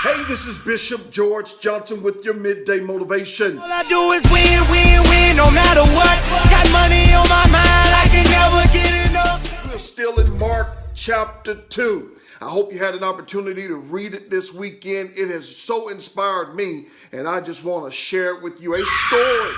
Hey, this is Bishop George Johnson with your Midday Motivation. All I do is win, win, win, no matter what. Got money on my mind, I can never get enough. We're still in Mark chapter 2. I hope you had an opportunity to read it this weekend. It has so inspired me, and I just want to share it with you. A story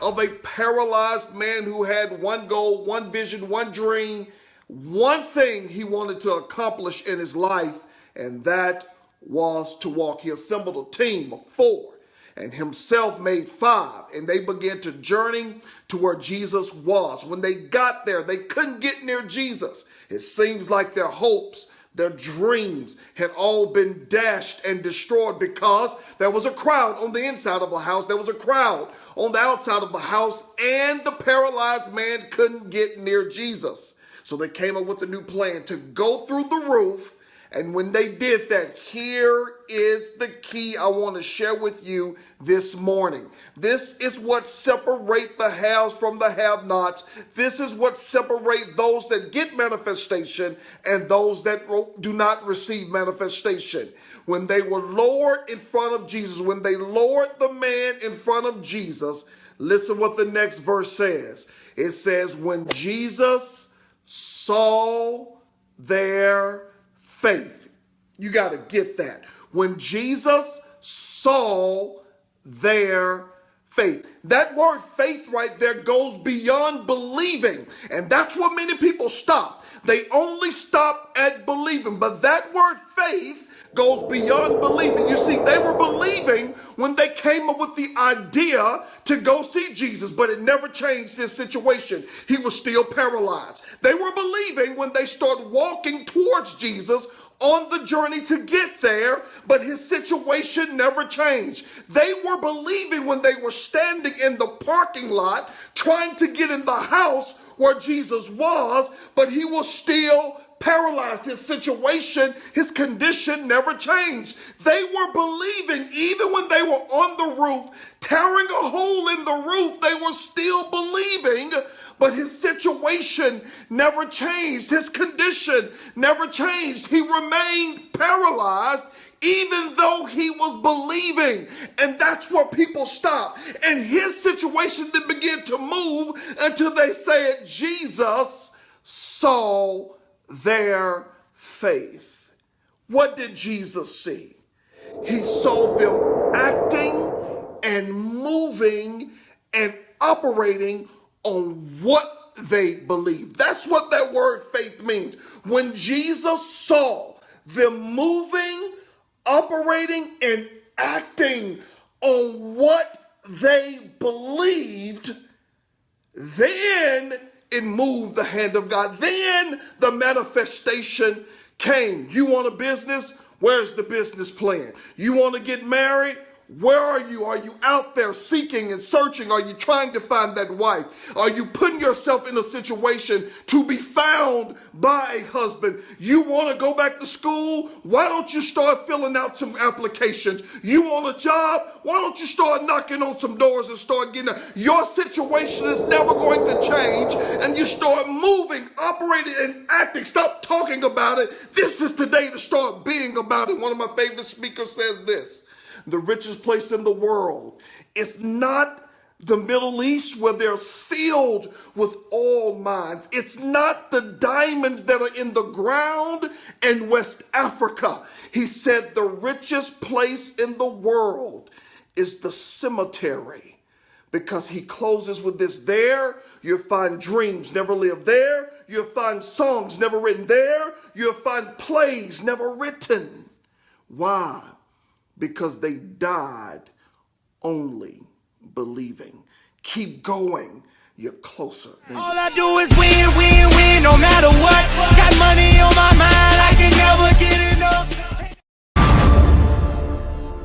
of a paralyzed man who had one goal, one vision, one dream, one thing he wanted to accomplish in his life, and that was to walk. He assembled a team of 4 and himself made 5, and they began to journey to where Jesus was. When they got there, they couldn't get near Jesus. It seems like their hopes, their dreams had all been dashed and destroyed because there was a crowd on the inside of the house. There was a crowd on the outside of the house, and the paralyzed man couldn't get near Jesus. So they came up with a new plan to go through the roof. And when they did that, here is the key I want to share with you this morning. This is what separates the haves from the have-nots. This is what separates those that get manifestation and those that do not receive manifestation. When they were lowered in front of Jesus, when they lowered the man in front of Jesus, listen what the next verse says. It says, when Jesus saw their faith. You got to get that. When Jesus saw their faith. That word faith right there goes beyond believing. And that's what many people stop. They only stop at believing. But that word faith goes beyond believing. You see, they were believing when they came up with the idea to go see Jesus, but it never changed his situation. He was still paralyzed. They were believing when they started walking towards Jesus on the journey to get there, but his situation never changed. They were believing when they were standing in the parking lot trying to get in the house where Jesus was, but he was still paralyzed. His situation, his condition never changed. They were believing even when they were on the roof, tearing a hole in the roof, they were still believing, but his situation never changed. His condition never changed. He remained paralyzed even though he was believing. And that's where people stop. And his situation didn't begin to move until they said Jesus saw their faith. What did Jesus see? He saw them acting and moving and operating on what they believed. That's what that word faith means. When Jesus saw them moving, operating, and acting on what they believed, then it moved the hand of God. Then the manifestation came. You want a business? Where's the business plan? You want to get married? Where are you? Are you out there seeking and searching? Are you trying to find that wife? Are you putting yourself in a situation to be found by a husband? You want to go back to school? Why don't you start filling out some applications? You want a job? Why don't you start knocking on some doors and start getting out? Your situation is never going to change, and you start moving, operating, and acting. Stop talking about it. This is the day to start being about it. One of my favorite speakers says this: the richest place in the world is not the Middle East, where they're filled with oil mines. It's not the diamonds that are in the ground in West Africa. He said the richest place in the world is the cemetery, because he closes with this: there you'll find dreams never lived. There you'll find songs never written. There you'll find plays never written. Why? Because they died only believing. Keep going. You're closer. All I do is win, win, win, no matter what. Got money on my